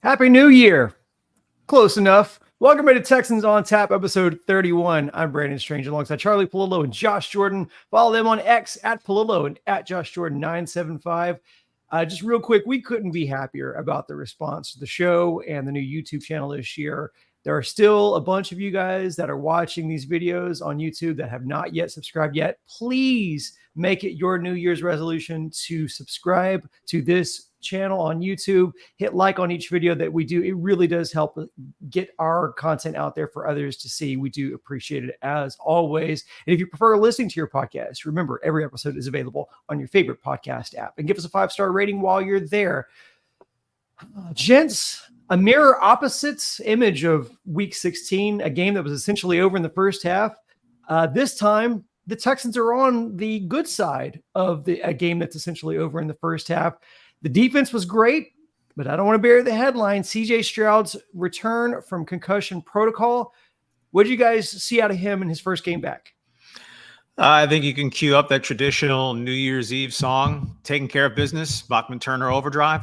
Happy New Year. Close enough. Welcome to Texans on Tap, episode 31. I'm Brandon Strange alongside Charlie Palillo and Josh Jordan. Follow them on X at Palillo and at Josh Jordan 975. Just real quick, we couldn't be happier about the response to the show and the new YouTube channel this year. There are still a bunch of you guys that are watching these videos on YouTube that have not yet subscribed yet. Please make it your New Year's resolution to subscribe to this channel on YouTube. Hit like on each video that we do. It really does help get our content out there for others to see. We do appreciate it as always. And if you prefer listening to your podcast, remember every episode is available on your favorite podcast app. And give us a 5-star rating while you're there. Gents, a mirror opposites image of week 16, a game that was essentially over in the first half. This time, the Texans are on the good side of a game that's essentially over in the first half. The defense was great, but I don't want to bury the headline. CJ Stroud's return from concussion protocol. What did you guys see out of him in his first game back? I think you can cue up that traditional New Year's Eve song, Taking Care of Business, Bachman-Turner Overdrive.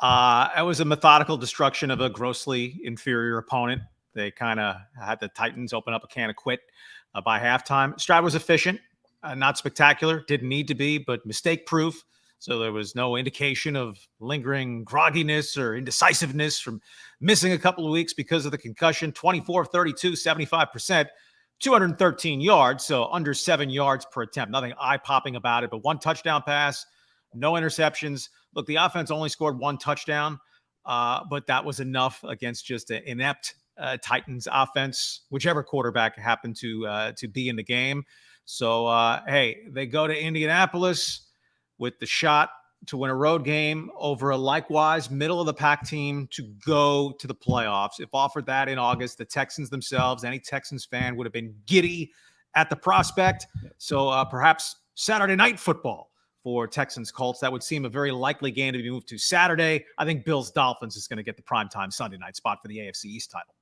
It was a methodical destruction of a grossly inferior opponent. They kind of had the Titans open up a can of quit by halftime. Stroud was efficient, not spectacular, didn't need to be, but mistake-proof. So there was no indication of lingering grogginess or indecisiveness from missing a couple of weeks because of the concussion. 24 of 32, 75%, 213 yards, so under 7 yards per attempt. Nothing eye-popping about it, but one touchdown pass, no interceptions. Look, the offense only scored one touchdown, but that was enough against just an inept Titans offense, whichever quarterback happened to be in the game. So, hey, they go to Indianapolis with the shot to win a road game over a likewise middle-of-the-pack team to go to the playoffs. If offered that in August, the Texans themselves, any Texans fan would have been giddy at the prospect. So perhaps Saturday night football for Texans Colts. That would seem a very likely game to be moved to Saturday. I think Bills Dolphins is going to get the primetime Sunday night spot for the AFC East title.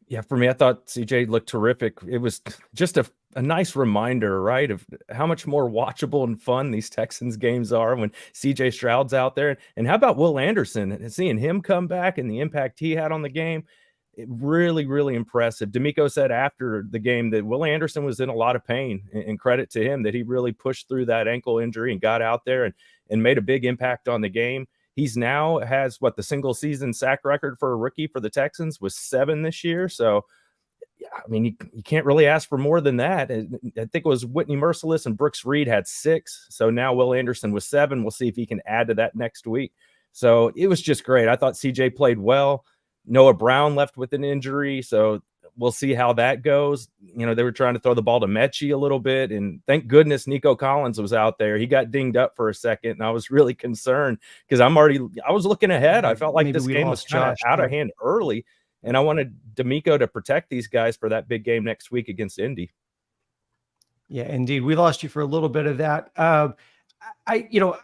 Yeah, for me, I thought CJ looked terrific. It was just a nice reminder, right, of how much more watchable and fun these Texans games are when CJ Stroud's out there. And how about Will Anderson and seeing him come back and the impact he had on the game? It really, really impressive. D'Amico said after the game that Will Anderson was in a lot of pain, and credit to him that he really pushed through that ankle injury and got out there and made a big impact on the game. He's now has the single season sack record for a rookie for the Texans was 7 this year. So, yeah, I mean, you can't really ask for more than that. I think it was Whitney Merciless and Brooks Reed had 6. So now Will Anderson was 7. We'll see if he can add to that next week. So it was just great. I thought CJ played well. Noah Brown left with an injury. So we'll see how that goes. You know, they were trying to throw the ball to Mechie a little bit, and thank goodness Nico Collins was out there. He got dinged up for a second, and I was really concerned because I was looking ahead. I felt like Maybe this game was kind of out of hand early, and I wanted D'Amico to protect these guys for that big game next week against Indy. Yeah, indeed. We lost you for a little bit of that. Like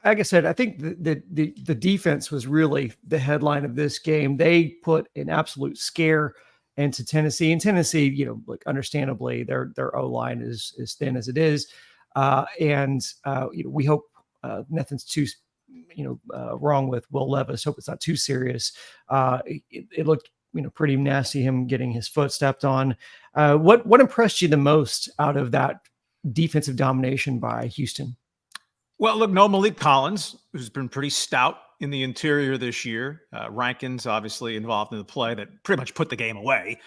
I said, I think the defense was really the headline of this game. They put an absolute scare into Tennessee. And Tennessee, understandably, their O-line is thin as it is. We hope nothing's too, wrong with Will Levis. Hope it's not too serious. It looked, pretty nasty, him getting his foot stepped on. What impressed you the most out of that defensive domination by Houston? Well, look, no Malik Collins, who's been pretty stout in the interior this year. Rankins obviously involved in the play that pretty much put the game away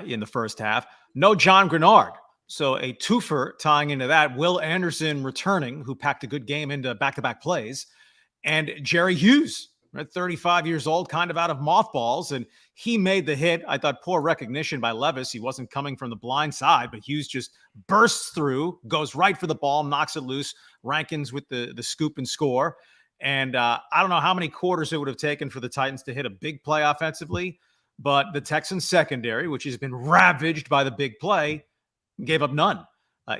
in the first half. No John Grenard. So a twofer tying into that. Will Anderson returning, who packed a good game into back-to-back plays. And Jerry Hughes, right, 35 years old, kind of out of mothballs. And he made the hit. I thought poor recognition by Levis. He wasn't coming from the blind side, but Hughes just bursts through, goes right for the ball, knocks it loose. Rankins with the scoop and score. And I don't know how many quarters it would have taken for the Titans to hit a big play offensively, but the Texans secondary, which has been ravaged by the big play, gave up none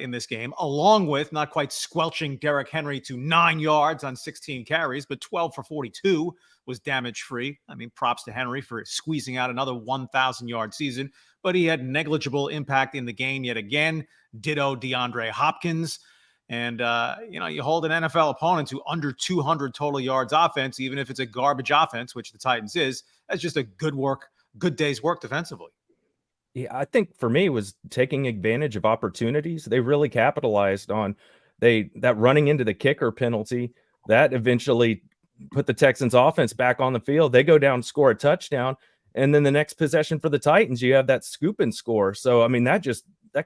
in this game, along with not quite squelching Derrick Henry to 9 yards on 16 carries, but 12 for 42 was damage-free. I mean, props to Henry for squeezing out another 1,000-yard season, but he had negligible impact in the game yet again. Ditto DeAndre Hopkins. And, you hold an NFL opponent to under 200 total yards offense, even if it's a garbage offense, which the Titans is. That's just a good day's work defensively. Yeah, I think for me was taking advantage of opportunities. They really capitalized on that running into the kicker penalty that eventually put the Texans offense back on the field. They go down, score a touchdown, and then the next possession for the Titans, you have that scoop and score. So, I mean, that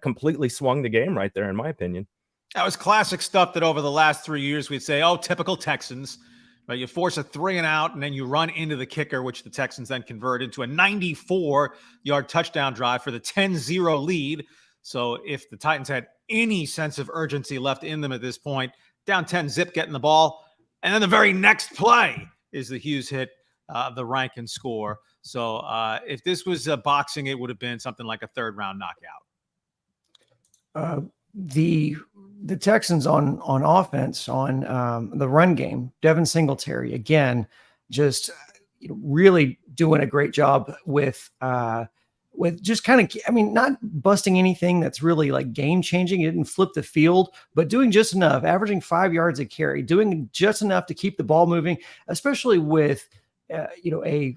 completely swung the game right there, in my opinion. That was classic stuff that over the last 3 years we'd say, oh, typical Texans. But you force a 3 and out, and then you run into the kicker, which the Texans then convert into a 94-yard touchdown drive for the 10-0 lead. So if the Titans had any sense of urgency left in them at this point, down 10-zip, getting the ball. And then the very next play is the Hughes hit, the Rankin score. So if this was boxing, it would have been something like a third-round knockout. The Texans on offense, on the run game, Devin Singletary, again, just really doing a great job with just kind of, I mean, not busting anything that's really like game changing. He didn't flip the field, but doing just enough, averaging 5 yards a carry, doing just enough to keep the ball moving, especially with, a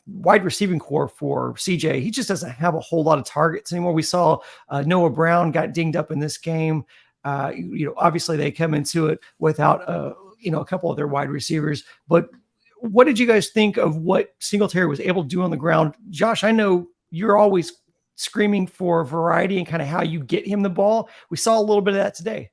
wide receiving core for CJ. He just doesn't have a whole lot of targets anymore. We saw Noah Brown got dinged up in this game. Obviously they come into it without, a couple of their wide receivers, but what did you guys think of what Singletary was able to do on the ground? Josh, I know you're always screaming for variety and kind of how you get him the ball. We saw a little bit of that today.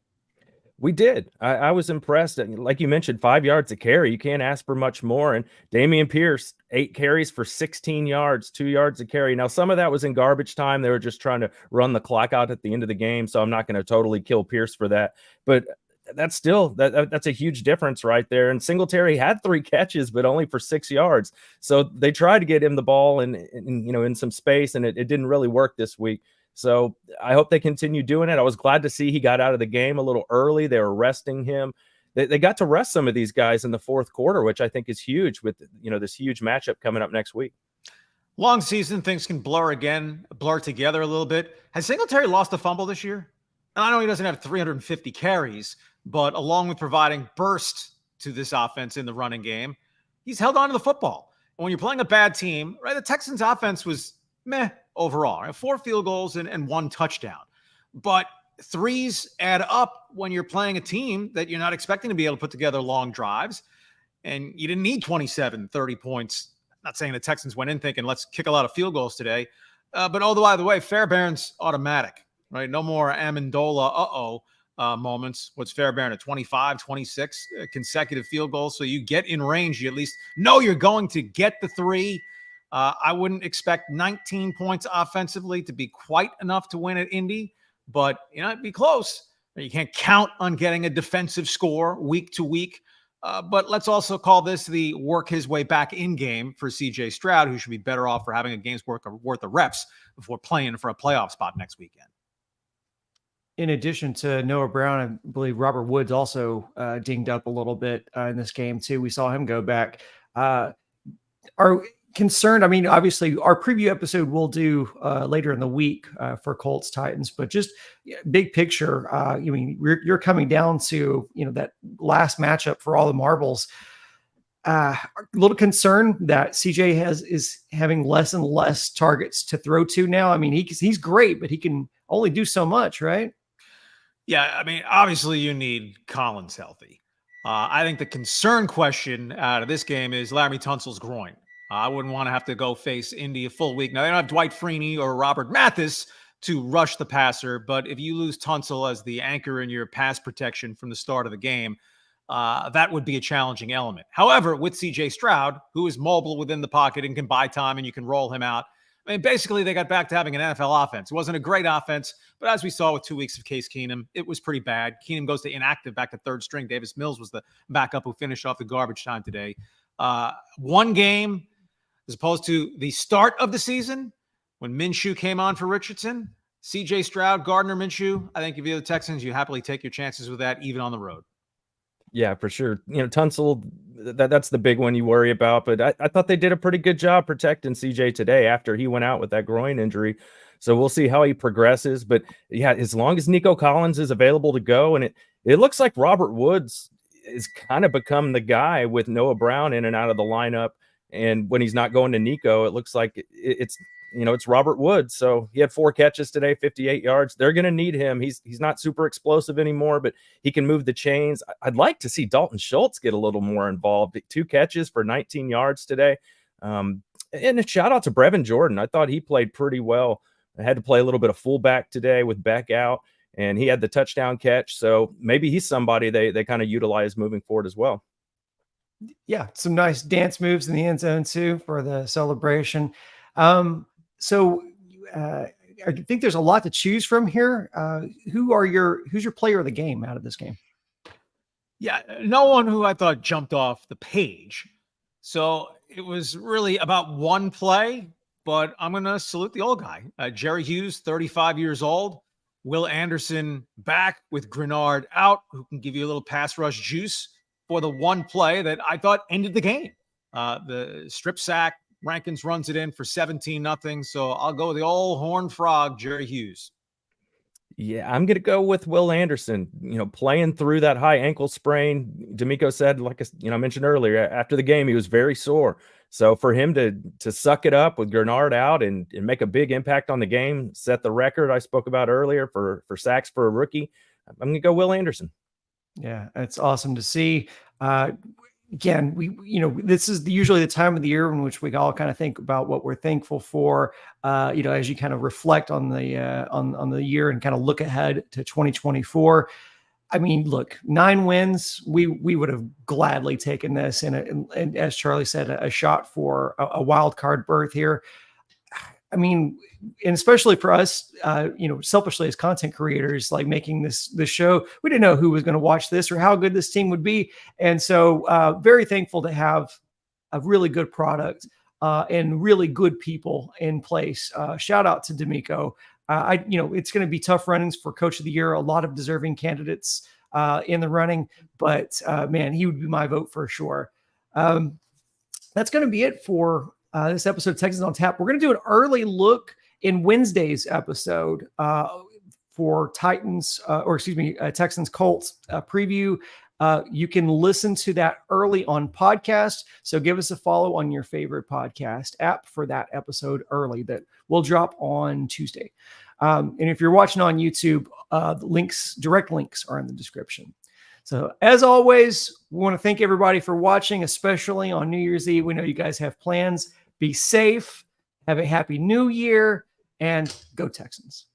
We did. I was impressed. Like you mentioned, 5 yards a carry. You can't ask for much more. And Dameon Pierce, 8 carries for 16 yards, 2 yards a carry. Now, some of that was in garbage time. They were just trying to run the clock out at the end of the game. So I'm not going to totally kill Pierce for that. But that's still that's a huge difference right there. And Singletary had 3 catches, but only for 6 yards. So they tried to get him the ball in some space, and it didn't really work this week. So I hope they continue doing it. I was glad to see he got out of the game a little early. They were resting him. They got to rest some of these guys in the fourth quarter, which I think is huge with, this huge matchup coming up next week. Long season, things can blur together a little bit. Has Singletary lost a fumble this year? And I know he doesn't have 350 carries, but along with providing burst to this offense in the running game, he's held on to the football. And when you're playing a bad team, right, the Texans offense was meh overall, right? 4 field goals and 1 touchdown. But 3s add up when you're playing a team that you're not expecting to be able to put together long drives. And you didn't need 27, 30 points. Not saying the Texans went in thinking, let's kick a lot of field goals today. But by the way, Fairbairn's automatic, right? No more Amendola, moments. What's Fairbairn at 25, 26 consecutive field goals? So you get in range. You at least know you're going to get the 3. I wouldn't expect 19 points offensively to be quite enough to win at Indy, but it'd be close. You can't count on getting a defensive score week to week. But let's also call this the work his way back in game for CJ Stroud, who should be better off for having a game's worth of reps before playing for a playoff spot next weekend. In addition to Noah Brown, I believe Robert Woods also dinged up a little bit in this game too. We saw him go back. Are concerned. I mean, obviously our preview episode we'll do later in the week for Colts Titans, but just big picture, you're coming down to, that last matchup for all the marbles. A little concerned that CJ is having less and less targets to throw to now. I mean, he's great, but he can only do so much, right? Yeah. I mean, obviously you need Collins healthy. I think the concern question out of this game is Laremy Tunsil's groin. I wouldn't want to have to go face Indy a full week. Now, they don't have Dwight Freeney or Robert Mathis to rush the passer, but if you lose Tunsil as the anchor in your pass protection from the start of the game, that would be a challenging element. However, with CJ Stroud, who is mobile within the pocket and can buy time and you can roll him out, I mean, basically they got back to having an NFL offense. It wasn't a great offense, but as we saw with 2 weeks of Case Keenum, it was pretty bad. Keenum goes to inactive, back to third string. Davis Mills was the backup who finished off the garbage time today. One game, as opposed to the start of the season when Minshew came on for Richardson, CJ Stroud, Gardner Minshew. I think if you're the Texans, you happily take your chances with that, even on the road. Yeah, for sure. Tunsil, that's the big one you worry about. But I thought they did a pretty good job protecting CJ today after he went out with that groin injury. So we'll see how he progresses. But yeah, as long as Nico Collins is available to go, and it looks like Robert Woods is kind of become the guy with Noah Brown in and out of the lineup. And when he's not going to Nico, it looks like it's Robert Woods. So he had 4 catches today, 58 yards. They're going to need him. He's not super explosive anymore, but he can move the chains. I'd like to see Dalton Schultz get a little more involved. 2 catches for 19 yards today. And a shout out to Brevin Jordan. I thought he played pretty well. I had to play a little bit of fullback today with Beck out, and he had the touchdown catch. So maybe he's somebody they kind of utilize moving forward as well. Yeah, some nice dance moves in the end zone too for the celebration. So I think there's a lot to choose from here. Who's your player of the game out of this game? Yeah, no one who I thought jumped off the page. So it was really about one play, but I'm going to salute the old guy. Jerry Hughes, 35 years old. Will Anderson back with Grenard out, who can give you a little pass rush juice for the one play that I thought ended the game. The strip sack, Rankins runs it in for 17-0. So I'll go with the old horned frog, Jerry Hughes. Yeah, I'm going to go with Will Anderson, playing through that high ankle sprain. D'Amico said, like I mentioned earlier, after the game, he was very sore. So for him to suck it up with Grenard out and make a big impact on the game, set the record I spoke about earlier for sacks for a rookie, I'm going to go Will Anderson. Yeah, it's awesome to see. Again, this is usually the time of the year in which we all kind of think about what we're thankful for. As you kind of reflect on the year and kind of look ahead to 2024. I mean, look, 9 wins. We would have gladly taken this, and as Charlie said, a shot for a wild card berth here. I mean, and especially for us, selfishly as content creators, like making this show, we didn't know who was going to watch this or how good this team would be. And so very thankful to have a really good product and really good people in place. Shout out to D'Amico. It's going to be tough runnings for Coach of the Year. A lot of deserving candidates in the running, but man, he would be my vote for sure. That's going to be it for this episode of Texans on Tap. We're going to do an early look in Wednesday's episode for Texans Colts preview. You can listen to that early on podcast. So give us a follow on your favorite podcast app for that episode early that will drop on Tuesday. And if you're watching on YouTube, direct links are in the description. So as always, we want to thank everybody for watching, especially on New Year's Eve. We know you guys have plans. Be safe. Have a happy new year, and go Texans.